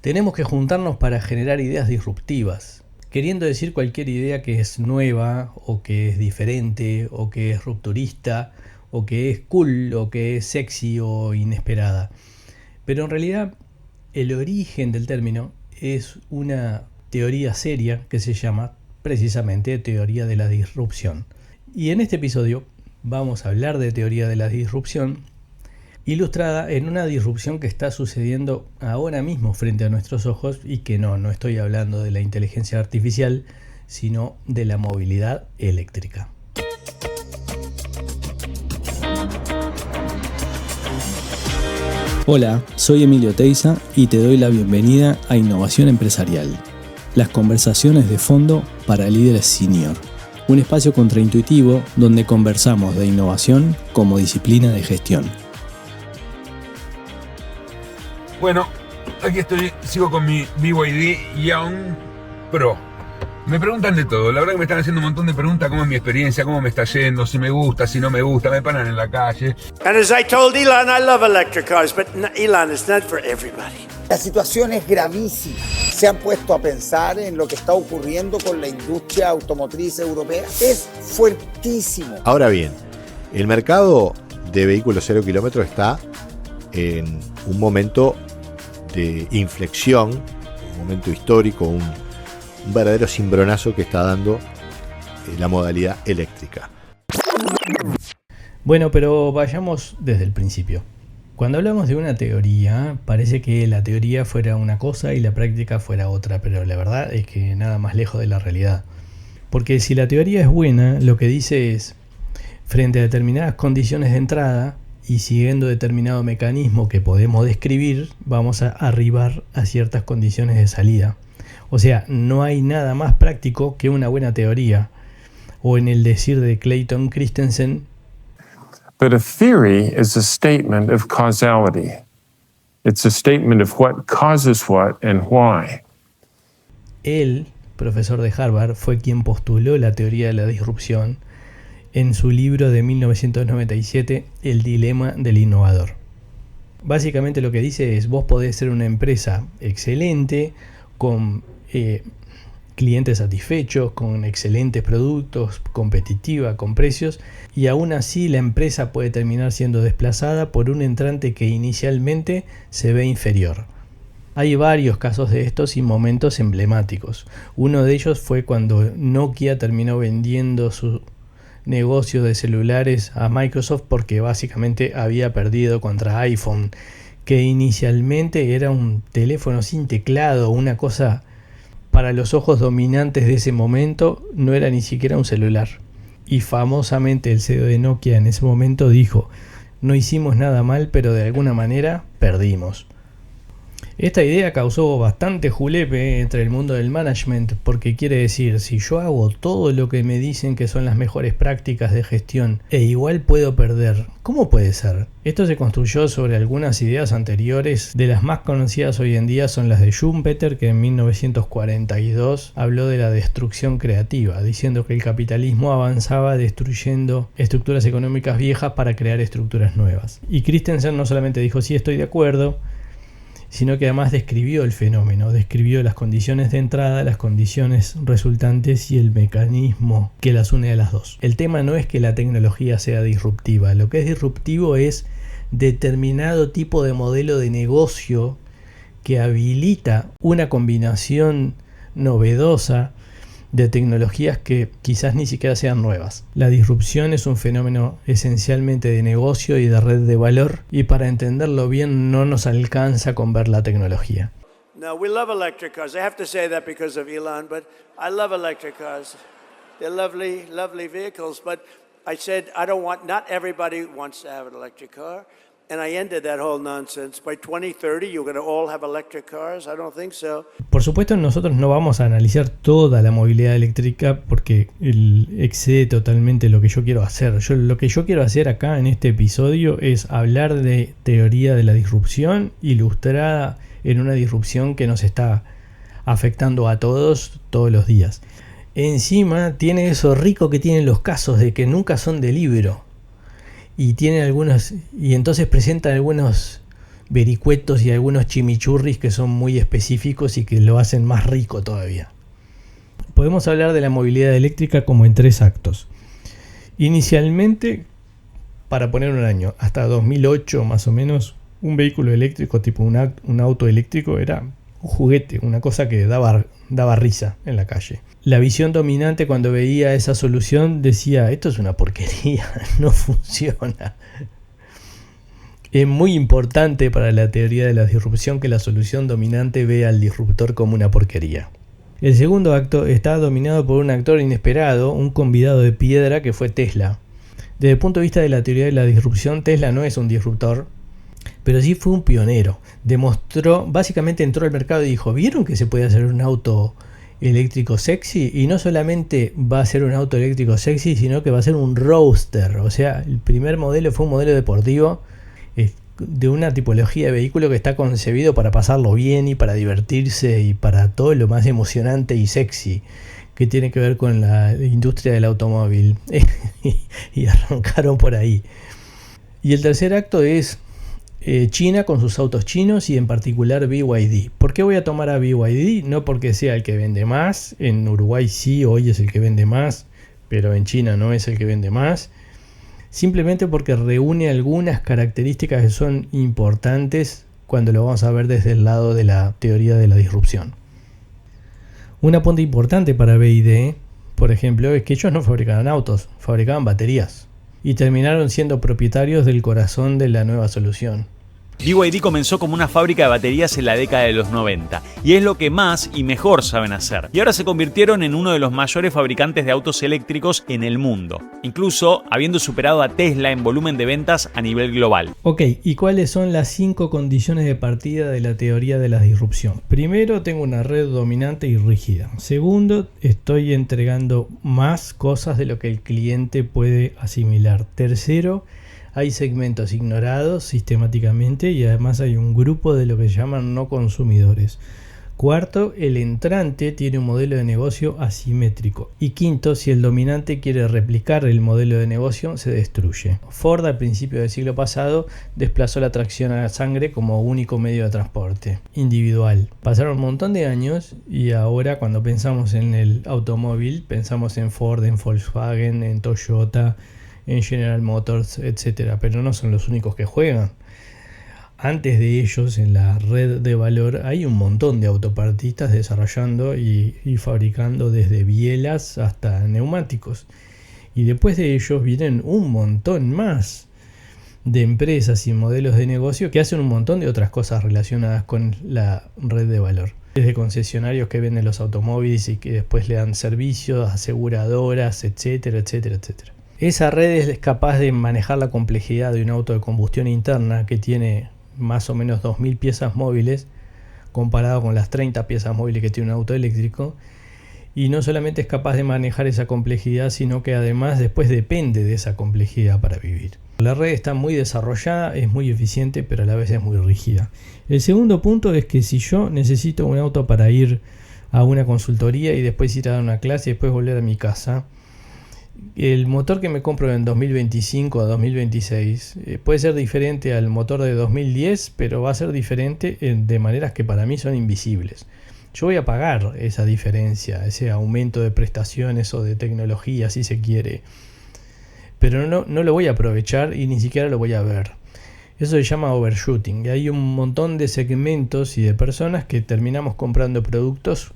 Tenemos que juntarnos para generar ideas disruptivas, queriendo decir cualquier idea que es nueva, o que es diferente, o que es rupturista, o que es cool, o que es sexy o inesperada. Pero en realidad el origen del término es una teoría seria que se llama precisamente teoría de la disrupción. Y en este episodio vamos a hablar de teoría de la disrupción, ilustrada en una disrupción que está sucediendo ahora mismo frente a nuestros ojos y que no estoy hablando de la inteligencia artificial, sino de la movilidad eléctrica. Hola, soy Emilio Teiza y te doy la bienvenida a Innovación Empresarial, las conversaciones de fondo para líderes senior, un espacio contraintuitivo donde conversamos de innovación como disciplina de gestión. Bueno, aquí estoy, sigo con mi BYD Young Pro. Me preguntan de todo, la verdad que me están haciendo un montón de preguntas, cómo es mi experiencia, cómo me está yendo, si me gusta, si no me gusta, me paran en la calle. And as I told Elon, I love electric cars, but Elon, it's not for everybody. La situación es gravísima. ¿Se han puesto a pensar en lo que está ocurriendo con la industria automotriz europea? Es fuertísimo. Ahora bien, el mercado de vehículos 0 kilómetros está en un momento de inflexión, un momento histórico, un verdadero cimbronazo que está dando la modalidad eléctrica. Bueno, pero vayamos desde el principio. Cuando hablamos de una teoría, parece que la teoría fuera una cosa y la práctica fuera otra, pero la verdad es que nada más lejos de la realidad. Porque si la teoría es buena, lo que dice es, frente a determinadas condiciones de entrada y siguiendo determinado mecanismo que podemos describir, vamos a arribar a ciertas condiciones de salida. O sea, no hay nada más práctico que una buena teoría. O en el decir de Clayton Christensen, But a theory is a statement of causality. It's a statement of what causes what and why. Él, profesor de Harvard, fue quien postuló la teoría de la disrupción en su libro de 1997, El dilema del innovador. Básicamente lo que dice es, vos podés ser una empresa excelente, con clientes satisfechos, con excelentes productos, competitiva, con precios, y aún así la empresa puede terminar siendo desplazada por un entrante que inicialmente se ve inferior. Hay varios casos de estos y momentos emblemáticos. Uno de ellos fue cuando Nokia terminó vendiendo su negocio de celulares a Microsoft porque básicamente había perdido contra iPhone, que inicialmente era un teléfono sin teclado, una cosa para los ojos dominantes de ese momento, no era ni siquiera un celular. Y famosamente el CEO de Nokia en ese momento dijo, no hicimos nada mal, pero de alguna manera perdimos. Esta idea causó bastante julepe entre el mundo del management, porque quiere decir, si yo hago todo lo que me dicen que son las mejores prácticas de gestión e igual puedo perder, ¿cómo puede ser? Esto se construyó sobre algunas ideas anteriores, de las más conocidas hoy en día son las de Schumpeter, que en 1942 habló de la destrucción creativa, diciendo que el capitalismo avanzaba destruyendo estructuras económicas viejas para crear estructuras nuevas. Y Christensen no solamente dijo sí, estoy de acuerdo, sino que además describió el fenómeno, describió las condiciones de entrada, las condiciones resultantes y el mecanismo que las une a las dos. El tema no es que la tecnología sea disruptiva, lo que es disruptivo es determinado tipo de modelo de negocio que habilita una combinación novedosa de tecnologías que quizás ni siquiera sean nuevas. La disrupción es un fenómeno esencialmente de negocio y de red de valor, y para entenderlo bien no nos alcanza con ver la tecnología. No, we love electric cars. I have to say that because of Elon, but I love electric cars. They're lovely, lovely vehicles, but I said not everybody wants to have an electric car. And I ended that whole nonsense. By 2030, you're going to all have electric cars? I don't think so. Por supuesto, nosotros no vamos a analizar toda la movilidad eléctrica porque excede totalmente lo que yo quiero hacer. Lo que yo quiero hacer acá en este episodio es hablar de teoría de la disrupción ilustrada en una disrupción que nos está afectando a todos los días. Encima tiene eso rico que tienen los casos de que nunca son de libro. Y tiene algunos, y entonces presenta algunos vericuetos y algunos chimichurris que son muy específicos y que lo hacen más rico todavía. Podemos hablar de la movilidad eléctrica como en 3 actos. Inicialmente, para poner un año, hasta 2008 más o menos, un vehículo eléctrico tipo un auto eléctrico era un juguete, una cosa que daba risa en la calle. La visión dominante cuando veía esa solución decía, esto es una porquería, no funciona. Es muy importante para la teoría de la disrupción que la solución dominante vea al disruptor como una porquería. El segundo acto está dominado por un actor inesperado, un convidado de piedra que fue Tesla. Desde el punto de vista de la teoría de la disrupción, Tesla no es un disruptor, pero sí fue un pionero. Demostró, básicamente entró al mercado y dijo, ¿vieron que se puede hacer un auto eléctrico sexy? Y no solamente va a ser un auto eléctrico sexy, sino que va a ser un roadster. O sea, el primer modelo fue un modelo deportivo de una tipología de vehículo que está concebido para pasarlo bien y para divertirse y para todo lo más emocionante y sexy que tiene que ver con la industria del automóvil. Y arrancaron por ahí. Y el tercer acto es China con sus autos chinos y en particular BYD. ¿Por qué voy a tomar a BYD? No porque sea el que vende más. En Uruguay sí, hoy es el que vende más, pero en China no es el que vende más. Simplemente porque reúne algunas características que son importantes cuando lo vamos a ver desde el lado de la teoría de la disrupción. Un apunte importante para BYD, por ejemplo, es que ellos no fabricaban autos, fabricaban baterías. Y terminaron siendo propietarios del corazón de la nueva solución. BYD comenzó como una fábrica de baterías en la década de los 90 y es lo que más y mejor saben hacer. Y ahora se convirtieron en uno de los mayores fabricantes de autos eléctricos en el mundo, incluso habiendo superado a Tesla en volumen de ventas a nivel global. Ok, ¿y cuáles son las 5 condiciones de partida de la teoría de la disrupción? Primero, tengo una red dominante y rígida. Segundo, estoy entregando más cosas de lo que el cliente puede asimilar. Tercero, hay segmentos ignorados sistemáticamente y además hay un grupo de lo que se llaman no consumidores. Cuarto, el entrante tiene un modelo de negocio asimétrico. Y quinto, si el dominante quiere replicar el modelo de negocio, se destruye. Ford al principio del siglo pasado desplazó la tracción a la sangre como único medio de transporte individual. Pasaron un montón de años y ahora cuando pensamos en el automóvil, pensamos en Ford, en Volkswagen, en Toyota, en General Motors, etc. Pero no son los únicos que juegan. Antes de ellos, en la red de valor, hay un montón de autopartistas desarrollando y fabricando desde bielas hasta neumáticos. Y después de ellos vienen un montón más de empresas y modelos de negocio que hacen un montón de otras cosas relacionadas con la red de valor. Desde concesionarios que venden los automóviles y que después le dan servicios, aseguradoras, etcétera, etcétera, etcétera. Esa red es capaz de manejar la complejidad de un auto de combustión interna que tiene más o menos 2.000 piezas móviles comparado con las 30 piezas móviles que tiene un auto eléctrico, y no solamente es capaz de manejar esa complejidad, sino que además después depende de esa complejidad para vivir. La red está muy desarrollada, es muy eficiente, pero a la vez es muy rígida. El segundo punto es que si yo necesito un auto para ir a una consultoría y después ir a dar una clase y después volver a mi casa, el motor que me compro en 2025 a 2026 puede ser diferente al motor de 2010, pero va a ser diferente de maneras que para mí son invisibles. Yo voy a pagar esa diferencia, ese aumento de prestaciones o de tecnología, si se quiere, pero no lo voy a aprovechar y ni siquiera lo voy a ver. Eso se llama overshooting, y hay un montón de segmentos y de personas que terminamos comprando productos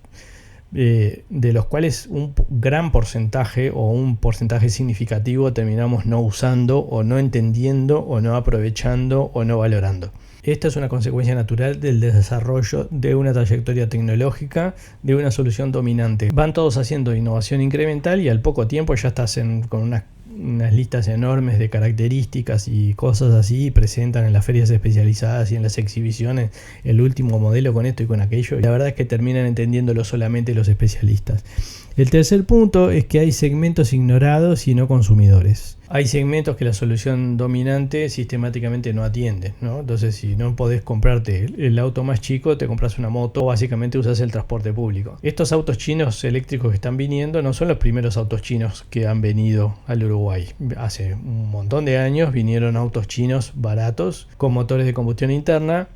de los cuales un gran porcentaje o un porcentaje significativo terminamos no usando o no entendiendo o no aprovechando o no valorando. Esta es una consecuencia natural del desarrollo de una trayectoria tecnológica, de una solución dominante. Van todos haciendo innovación incremental y al poco tiempo ya estás con unas listas enormes de características y cosas así, y presentan en las ferias especializadas y en las exhibiciones el último modelo con esto y con aquello, y la verdad es que terminan entendiéndolo solamente los especialistas. El tercer punto es que hay segmentos ignorados y no consumidores. Hay segmentos que la solución dominante sistemáticamente no atiende, ¿no? Entonces, si no podés comprarte el auto más chico, te compras una moto o básicamente usas el transporte público. Estos autos chinos eléctricos que están viniendo no son los primeros autos chinos que han venido al Uruguay. Hace un montón de años vinieron autos chinos baratos con motores de combustión interna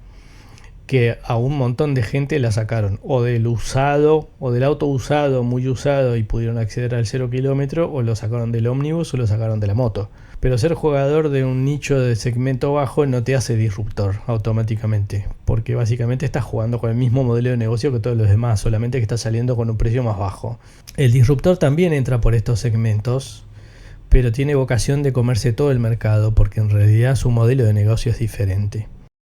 que a un montón de gente la sacaron o del usado o del auto usado, muy usado, y pudieron acceder al 0 kilómetro, o lo sacaron del ómnibus o lo sacaron de la moto. Pero ser jugador de un nicho de segmento bajo no te hace disruptor automáticamente, porque básicamente estás jugando con el mismo modelo de negocio que todos los demás, solamente que estás saliendo con un precio más bajo. El disruptor también entra por estos segmentos, pero tiene vocación de comerse todo el mercado, porque en realidad su modelo de negocio es diferente.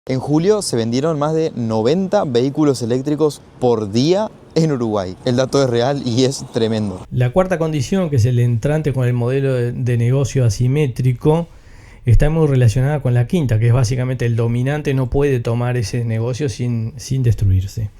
En julio se vendieron más de 90 vehículos eléctricos por día en Uruguay. El dato es real y es tremendo. La cuarta condición, que es el entrante con el modelo de negocio asimétrico, está muy relacionada con la quinta, que es básicamente el dominante no puede tomar ese negocio sin destruirse.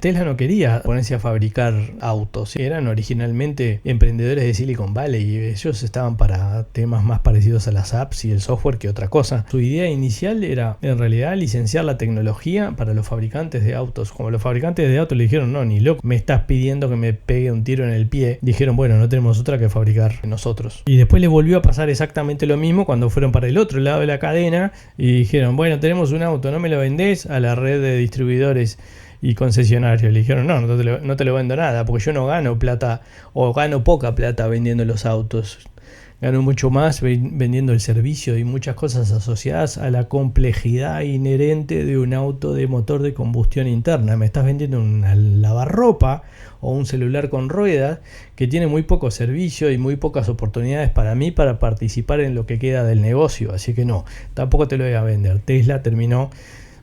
Tesla no quería ponerse a fabricar autos, eran originalmente emprendedores de Silicon Valley y ellos estaban para temas más parecidos a las apps y el software que otra cosa. Su idea inicial era en realidad licenciar la tecnología para los fabricantes de autos. Como los fabricantes de autos le dijeron, no, ni loco, me estás pidiendo que me pegue un tiro en el pie, dijeron, bueno, no tenemos otra que fabricar nosotros. Y después les volvió a pasar exactamente lo mismo cuando fueron para el otro lado de la cadena y dijeron, bueno, tenemos un auto, ¿no me lo vendés? A la red de distribuidores y concesionarios. Le dijeron, no te lo vendo nada, porque yo no gano plata, o gano poca plata vendiendo los autos. Gano mucho más vendiendo el servicio y muchas cosas asociadas a la complejidad inherente de un auto de motor de combustión interna. Me estás vendiendo una lavarropa o un celular con ruedas que tiene muy poco servicio y muy pocas oportunidades para mí para participar en lo que queda del negocio. Así que no, tampoco te lo voy a vender. Tesla terminó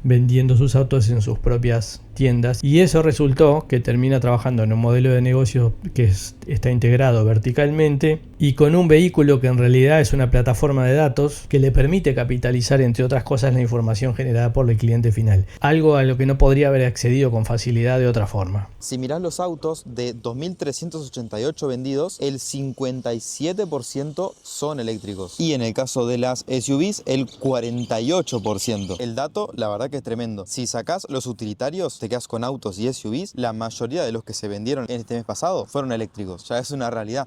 vendiendo sus autos en sus propias tiendas y eso resultó que termina trabajando en un modelo de negocio que está integrado verticalmente y con un vehículo que en realidad es una plataforma de datos que le permite capitalizar, entre otras cosas, la información generada por el cliente final, algo a lo que no podría haber accedido con facilidad de otra forma. Si mirás los autos, de 2.388 vendidos, el 57% son eléctricos. Y en el caso de las SUVs, el 48%. El dato, la verdad que es tremendo. Si sacás los utilitarios, te quedas con autos y SUVs, la mayoría de los que se vendieron en este mes pasado fueron eléctricos. Ya es una realidad.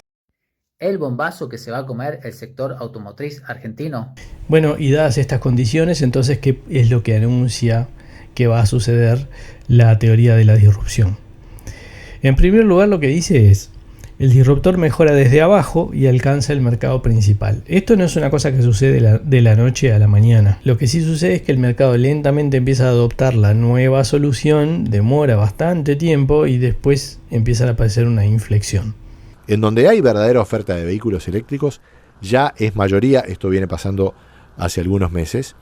¿El bombazo que se va a comer el sector automotriz argentino? Bueno, y dadas estas condiciones, entonces, ¿qué es lo que anuncia que va a suceder la teoría de la disrupción? En primer lugar, lo que dice es: el disruptor mejora desde abajo y alcanza el mercado principal. Esto no es una cosa que sucede de la noche a la mañana. Lo que sí sucede es que el mercado lentamente empieza a adoptar la nueva solución, demora bastante tiempo y después empieza a aparecer una inflexión. En donde hay verdadera oferta de vehículos eléctricos, ya es mayoría. Esto viene pasando hace algunos meses.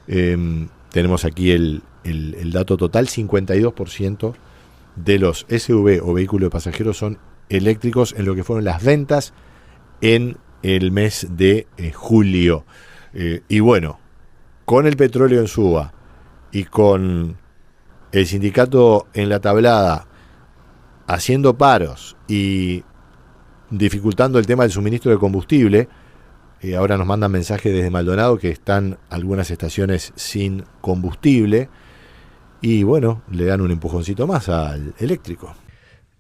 Tenemos aquí el dato total: 52% de los SUV o vehículos de pasajeros son eléctricos en lo que fueron las ventas en el mes de julio. Y bueno, con el petróleo en suba y con el sindicato en la tablada haciendo paros y dificultando el tema del suministro de combustible, ahora nos mandan mensajes desde Maldonado que están algunas estaciones sin combustible y bueno, le dan un empujoncito más al eléctrico.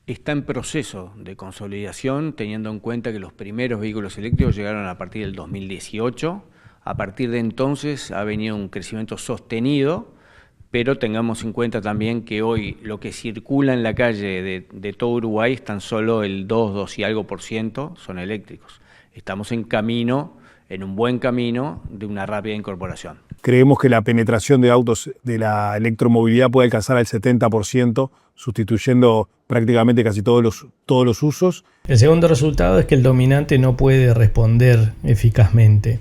Está en proceso de consolidación, teniendo en cuenta que los primeros vehículos eléctricos llegaron a partir del 2018. A partir de entonces ha venido un crecimiento sostenido, pero tengamos en cuenta también que hoy lo que circula en la calle de todo Uruguay es tan solo el 2 y algo % son eléctricos. Estamos en un buen camino de una rápida incorporación. Creemos que la penetración de autos de la electromovilidad puede alcanzar al 70%, sustituyendo prácticamente casi todos los usos. El segundo resultado es que el dominante no puede responder eficazmente.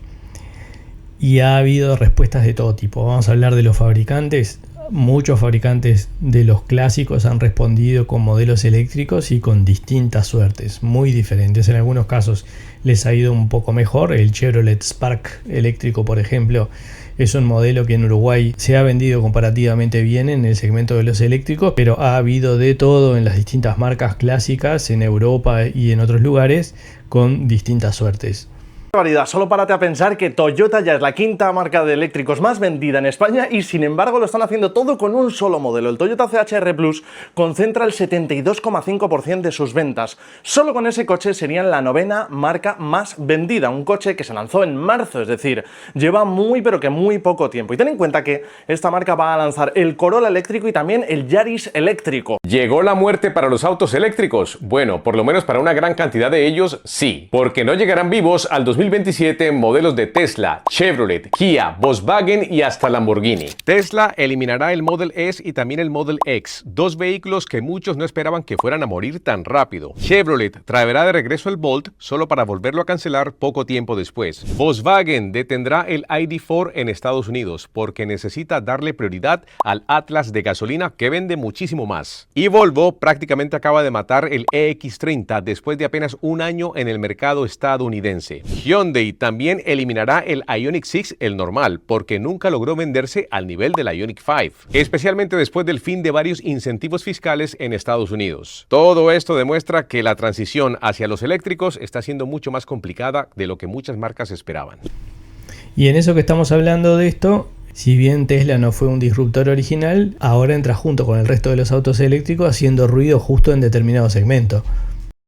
Y ha habido respuestas de todo tipo. Vamos a hablar de los fabricantes. Muchos fabricantes de los clásicos han respondido con modelos eléctricos y con distintas suertes, muy diferentes. En algunos casos les ha ido un poco mejor. El Chevrolet Spark eléctrico, por ejemplo, es un modelo que en Uruguay se ha vendido comparativamente bien en el segmento de los eléctricos, pero ha habido de todo en las distintas marcas clásicas en Europa y en otros lugares con distintas suertes. Barbaridad, solo párate a pensar que Toyota ya es la quinta marca de eléctricos más vendida en España y sin embargo lo están haciendo todo con un solo modelo. El Toyota CHR Plus concentra el 72,5% de sus ventas. Solo con ese coche serían la 9ª marca más vendida, un coche que se lanzó en marzo, es decir, lleva muy pero que muy poco tiempo. Y ten en cuenta que esta marca va a lanzar el Corolla eléctrico y también el Yaris eléctrico. ¿Llegó la muerte para los autos eléctricos? Bueno, por lo menos para una gran cantidad de ellos sí, porque no llegarán vivos al 2027 modelos de Tesla, Chevrolet, Kia, Volkswagen y hasta Lamborghini. Tesla eliminará el Model S y también el Model X, dos vehículos que muchos no esperaban que fueran a morir tan rápido. Chevrolet traerá de regreso el Bolt solo para volverlo a cancelar poco tiempo después. Volkswagen detendrá el ID4 en Estados Unidos porque necesita darle prioridad al Atlas de gasolina que vende muchísimo más. Y Volvo prácticamente acaba de matar el EX30 después de apenas un año en el mercado estadounidense. Hyundai también eliminará el Ioniq 6, el normal, porque nunca logró venderse al nivel del Ioniq 5, especialmente después del fin de varios incentivos fiscales en Estados Unidos. Todo esto demuestra que la transición hacia los eléctricos está siendo mucho más complicada de lo que muchas marcas esperaban. Y en eso que estamos hablando de esto, si bien Tesla no fue un disruptor original, ahora entra junto con el resto de los autos eléctricos haciendo ruido justo en determinado segmento.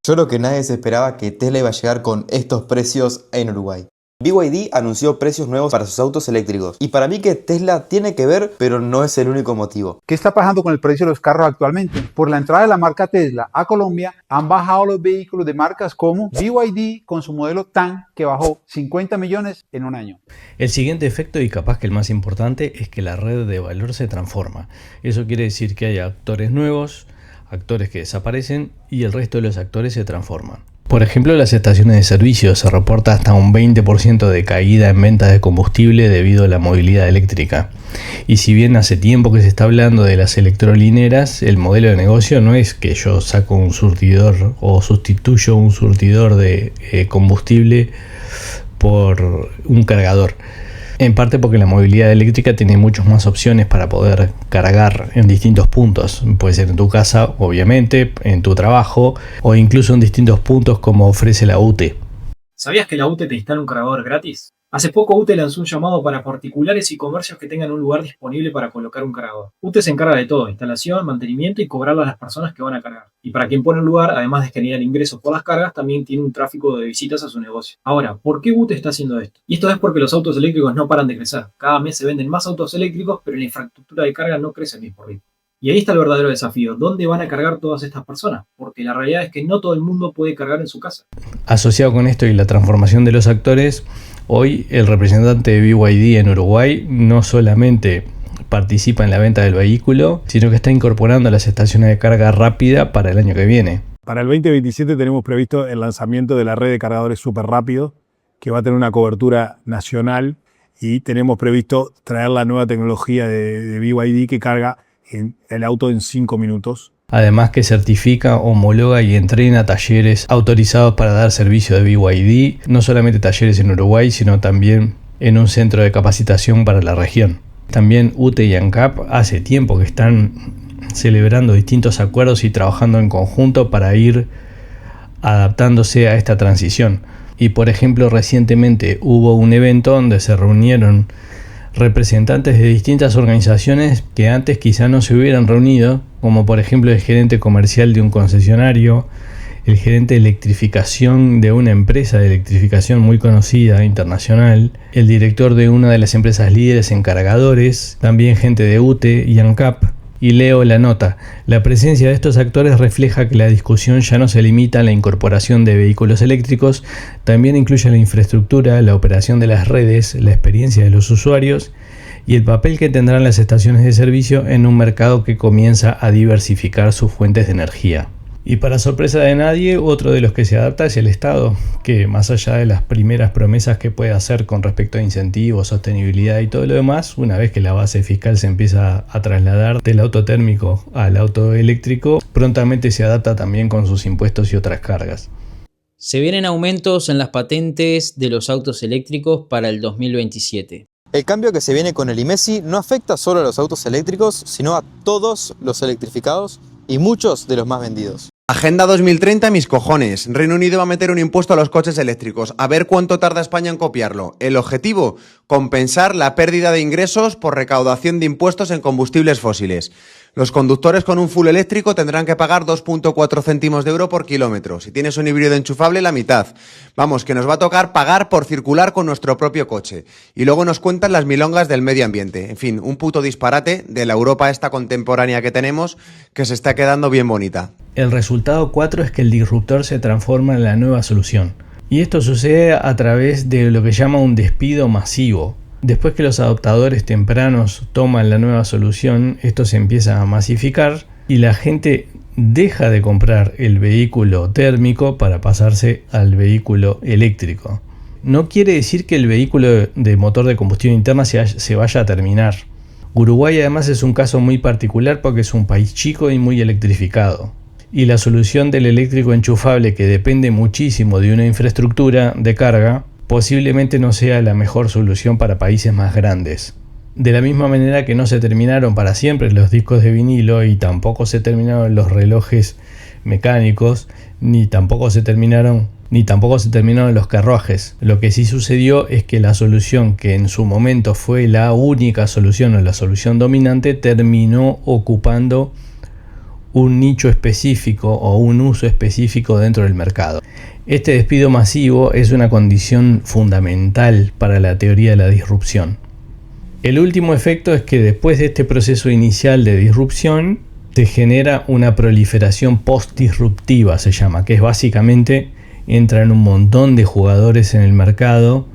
Yo creo que nadie se esperaba que Tesla iba a llegar con estos precios en Uruguay. BYD anunció precios nuevos para sus autos eléctricos. Y para mí que Tesla tiene que ver, pero no es el único motivo. ¿Qué está pasando con el precio de los carros actualmente? Por la entrada de la marca Tesla a Colombia, han bajado los vehículos de marcas como BYD con su modelo TAN, que bajó 50 millones en un año. El siguiente efecto, y capaz que el más importante, es que la red de valor se transforma. Eso quiere decir que hay actores nuevos, actores que desaparecen y el resto de los actores se transforman. Por ejemplo, las estaciones de servicio se reporta hasta un 20% de caída en ventas de combustible debido a la movilidad eléctrica. Y si bien hace tiempo que se está hablando de las electrolineras, el modelo de negocio no es que yo saco un surtidor o sustituyo un surtidor de combustible por un cargador. En parte porque la movilidad eléctrica tiene muchas más opciones para poder cargar en distintos puntos. Puede ser en tu casa, obviamente, en tu trabajo o incluso en distintos puntos como ofrece la UTE. ¿Sabías que la UTE te instala un cargador gratis? Hace poco UTE lanzó un llamado para particulares y comercios que tengan un lugar disponible para colocar un cargador. UTE se encarga de todo, instalación, mantenimiento y cobrarle a las personas que van a cargar. Y para quien pone el lugar, además de generar ingresos por las cargas, también tiene un tráfico de visitas a su negocio. Ahora, ¿por qué UTE está haciendo esto? Y esto es porque los autos eléctricos no paran de crecer. Cada mes se venden más autos eléctricos, pero la infraestructura de carga no crece al mismo ritmo. Y ahí está el verdadero desafío. ¿Dónde van a cargar todas estas personas? Porque la realidad es que no todo el mundo puede cargar en su casa. Asociado con esto y la transformación de los actores, hoy el representante de BYD en Uruguay no solamente participa en la venta del vehículo, sino que está incorporando las estaciones de carga rápida para el año que viene. Para el 2027 tenemos previsto el lanzamiento de la red de cargadores súper rápido, que va a tener una cobertura nacional, y tenemos previsto traer la nueva tecnología de BYD que carga el auto en 5 minutos. Además que certifica, homologa y entrena talleres autorizados para dar servicio de BYD, no solamente talleres en Uruguay, sino también en un centro de capacitación para la región. También UTE y ANCAP hace tiempo que están celebrando distintos acuerdos y trabajando en conjunto para ir adaptándose a esta transición. Y por ejemplo, recientemente hubo un evento donde se reunieron representantes de distintas organizaciones que antes quizá no se hubieran reunido, como por ejemplo el gerente comercial de un concesionario, el gerente de electrificación de una empresa de electrificación muy conocida internacional, el director de una de las empresas líderes en cargadores, también gente de UTE y ANCAP. Y leo la nota. La presencia de estos actores refleja que la discusión ya no se limita a la incorporación de vehículos eléctricos, también incluye la infraestructura, la operación de las redes, la experiencia de los usuarios y el papel que tendrán las estaciones de servicio en un mercado que comienza a diversificar sus fuentes de energía. Y para sorpresa de nadie, otro de los que se adapta es el Estado, que más allá de las primeras promesas que puede hacer con respecto a incentivos, sostenibilidad y todo lo demás, una vez que la base fiscal se empieza a trasladar del auto térmico al auto eléctrico, prontamente se adapta también con sus impuestos y otras cargas. Se vienen aumentos en las patentes de los autos eléctricos para el 2027. El cambio que se viene con el IMESI no afecta solo a los autos eléctricos, sino a todos los electrificados y muchos de los más vendidos. Agenda 2030, mis cojones. Reino Unido va a meter un impuesto a los coches eléctricos. A ver cuánto tarda España en copiarlo. El objetivo, compensar la pérdida de ingresos por recaudación de impuestos en combustibles fósiles. Los conductores con un full eléctrico tendrán que pagar 2,4 céntimos de euro por kilómetro. Si tienes un híbrido enchufable, la mitad. Vamos, que nos va a tocar pagar por circular con nuestro propio coche. Y luego nos cuentan las milongas del medio ambiente. En fin, un puto disparate de la Europa esta contemporánea que tenemos, que se está quedando bien bonita. El resultado 4 es que el disruptor se transforma en la nueva solución. Y esto sucede a través de lo que llama un despido masivo. Después que los adoptadores tempranos toman la nueva solución, esto se empieza a masificar y la gente deja de comprar el vehículo térmico para pasarse al vehículo eléctrico. No quiere decir que el vehículo de motor de combustión interna se vaya a terminar. Uruguay además es un caso muy particular porque es un país chico y muy electrificado. Y la solución del eléctrico enchufable, que depende muchísimo de una infraestructura de carga, posiblemente no sea la mejor solución para países más grandes. De la misma manera que no se terminaron para siempre los discos de vinilo y tampoco se terminaron los relojes mecánicos, ni tampoco se terminaron los carruajes. Lo que sí sucedió es que la solución que en su momento fue la única solución o la solución dominante terminó ocupando un nicho específico o un uso específico dentro del mercado. Este despido masivo es una condición fundamental para la teoría de la disrupción. El último efecto es que después de este proceso inicial de disrupción se genera una proliferación post-disruptiva, se llama, que es básicamente entran un montón de jugadores en el mercado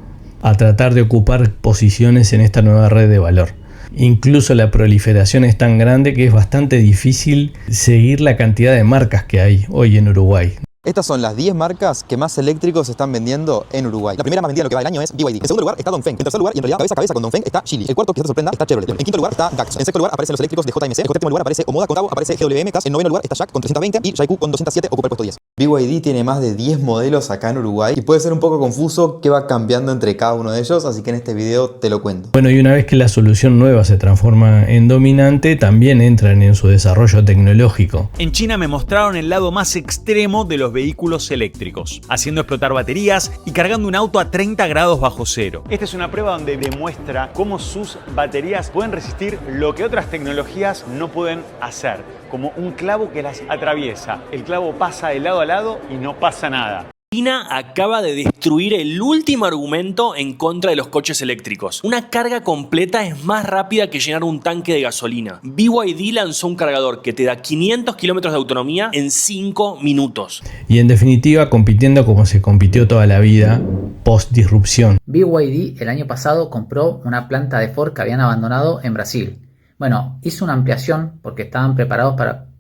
a tratar de ocupar posiciones en esta nueva red de valor. Incluso la proliferación es tan grande que es bastante difícil seguir la cantidad de marcas que hay hoy en Uruguay. Estas son las 10 marcas que más eléctricos se están vendiendo en Uruguay. La primera más vendida en lo que va del año es BYD. En segundo lugar está Dongfeng. En tercer lugar, y en realidad cabeza a cabeza con Dongfeng, está Geely. El cuarto, quizás te sorprenda, está Chevrolet. En quinto lugar está Daihatsu. En sexto lugar aparecen los eléctricos de JMC. En séptimo lugar aparece Omoda con Cabo, aparece GWM Cas. En noveno lugar está Jack con 320 y Jaiku con 207 ocupa el puesto 10. BYD tiene más de 10 modelos acá en Uruguay y puede ser un poco confuso qué va cambiando entre cada uno de ellos, así que en este video te lo cuento. Bueno, y una vez que la solución nueva se transforma en dominante, también entran en su desarrollo tecnológico. En China me mostraron el lado más extremo de los vehículos eléctricos, haciendo explotar baterías y cargando un auto a 30 grados bajo cero. Esta es una prueba donde demuestra cómo sus baterías pueden resistir lo que otras tecnologías no pueden hacer, como un clavo que las atraviesa. El clavo pasa de lado a lado y no pasa nada. China acaba de destruir el último argumento en contra de los coches eléctricos. Una carga completa es más rápida que llenar un tanque de gasolina. BYD lanzó un cargador que te da 500 kilómetros de autonomía en 5 minutos. Y en definitiva, compitiendo como se compitió toda la vida, post-disrupción. BYD el año pasado compró una planta de Ford que habían abandonado en Brasil. Bueno, hizo una ampliación porque estaban preparados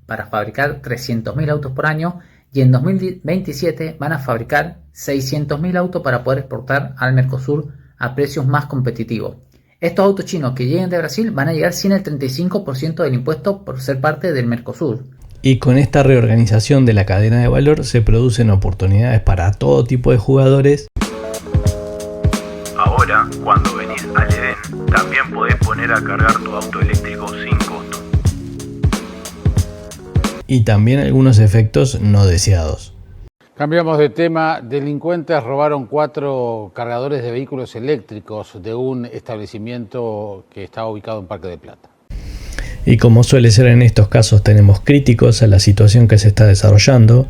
para fabricar 300.000 autos por año. Y en 2027 van a fabricar 600.000 autos para poder exportar al Mercosur a precios más competitivos. Estos autos chinos que lleguen de Brasil van a llegar sin el 35% del impuesto por ser parte del Mercosur. Y con esta reorganización de la cadena de valor se producen oportunidades para todo tipo de jugadores. Ahora, cuando venís al Edén, también podés poner a cargar tu auto eléctrico sin costo. Y también algunos efectos no deseados. Cambiamos de tema. Delincuentes robaron 4 cargadores de vehículos eléctricos de un establecimiento que estaba ubicado en Parque de Plata. Y como suele ser en estos casos, tenemos críticos a la situación que se está desarrollando.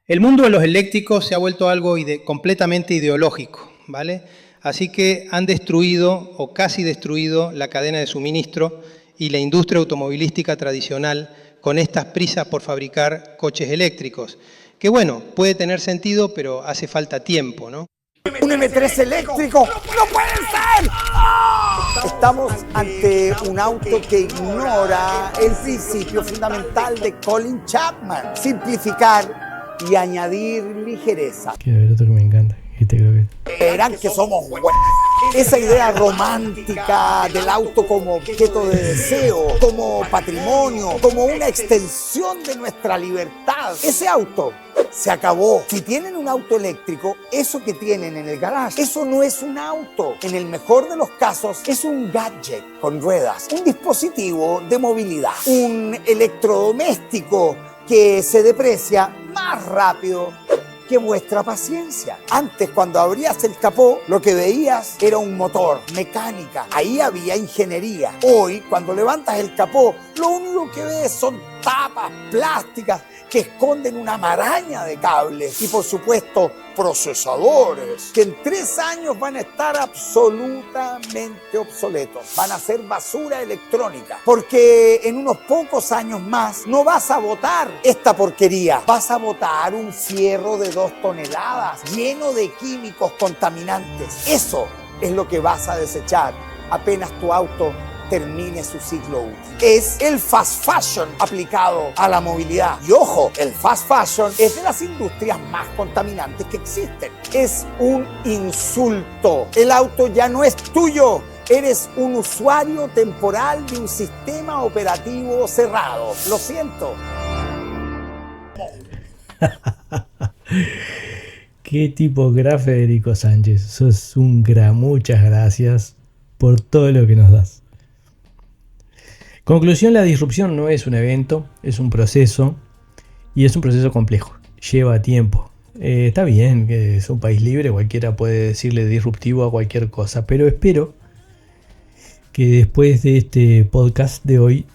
El mundo de los eléctricos se ha vuelto algo completamente ideológico, ¿vale? Así que han destruido o casi destruido la cadena de suministro y la industria automovilística tradicional con estas prisas por fabricar coches eléctricos. Que bueno, puede tener sentido, pero hace falta tiempo, ¿no? ¿Un M3 eléctrico? ¡No puede ser! ¡Oh! Estamos ante un auto que ignora el principio fundamental de Colin Chapman. Simplificar y añadir ligereza. Quiero ver otro que me encanta. Verán que somos buenos. Esa idea romántica del auto como objeto de deseo, como patrimonio, como una extensión de nuestra libertad. Ese auto se acabó. Si tienen un auto eléctrico, eso que tienen en el garage, eso no es un auto. En el mejor de los casos, es un gadget con ruedas, un dispositivo de movilidad, un electrodoméstico que se deprecia más rápido que vuestra paciencia. Antes, cuando abrías el capó, lo que veías era un motor, mecánica. Ahí había ingeniería. Hoy, cuando levantas el capó, lo único que ves son tapas plásticas que esconden una maraña de cables y, por supuesto, procesadores que en 3 años van a estar absolutamente obsoletos. Van a ser basura electrónica, porque en unos pocos años más no vas a botar esta porquería. Vas a botar un fierro de 2 toneladas lleno de químicos contaminantes. Eso es lo que vas a desechar apenas tu auto termine su ciclo útil. Es el fast fashion aplicado a la movilidad. Y ojo, el fast fashion es de las industrias más contaminantes que existen. Es un insulto. El auto ya no es tuyo. Eres un usuario temporal de un sistema operativo cerrado. Lo siento. Qué tipo crack, Federico Sánchez. Sos un muchas gracias por todo lo que nos das. Conclusión: la disrupción no es un evento, es un proceso, y es un proceso complejo, lleva tiempo. Está bien que es un país libre, cualquiera puede decirle disruptivo a cualquier cosa, pero espero que después de este podcast de hoy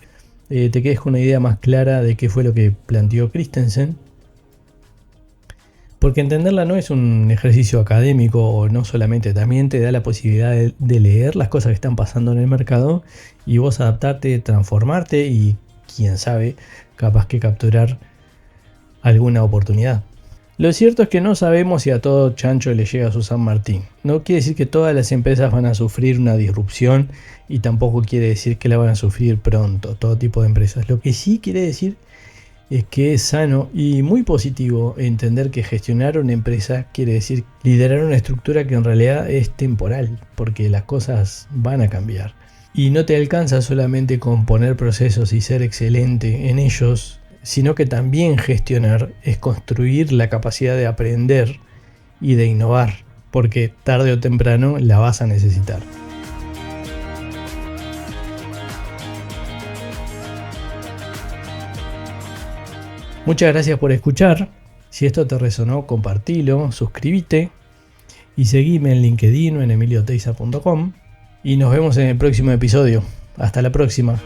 te quedes con una idea más clara de qué fue lo que planteó Christensen, porque entenderla no es un ejercicio académico, o no solamente, también te da la posibilidad de leer las cosas que están pasando en el mercado y vos adaptarte, transformarte y, quién sabe, capaz que capturar alguna oportunidad. Lo cierto es que no sabemos si a todo chancho le llega su San Martín. No quiere decir que todas las empresas van a sufrir una disrupción, y tampoco quiere decir que la van a sufrir pronto, todo tipo de empresas. Lo que sí quiere decir es que es sano y muy positivo entender que gestionar una empresa quiere decir liderar una estructura que en realidad es temporal, porque las cosas van a cambiar. Y no te alcanza solamente con poner procesos y ser excelente en ellos, sino que también gestionar es construir la capacidad de aprender y de innovar, porque tarde o temprano la vas a necesitar. Muchas gracias por escuchar. Si esto te resonó, compartilo, suscríbete y seguime en LinkedIn o en emilioteiza.com. Y nos vemos en el próximo episodio. Hasta la próxima.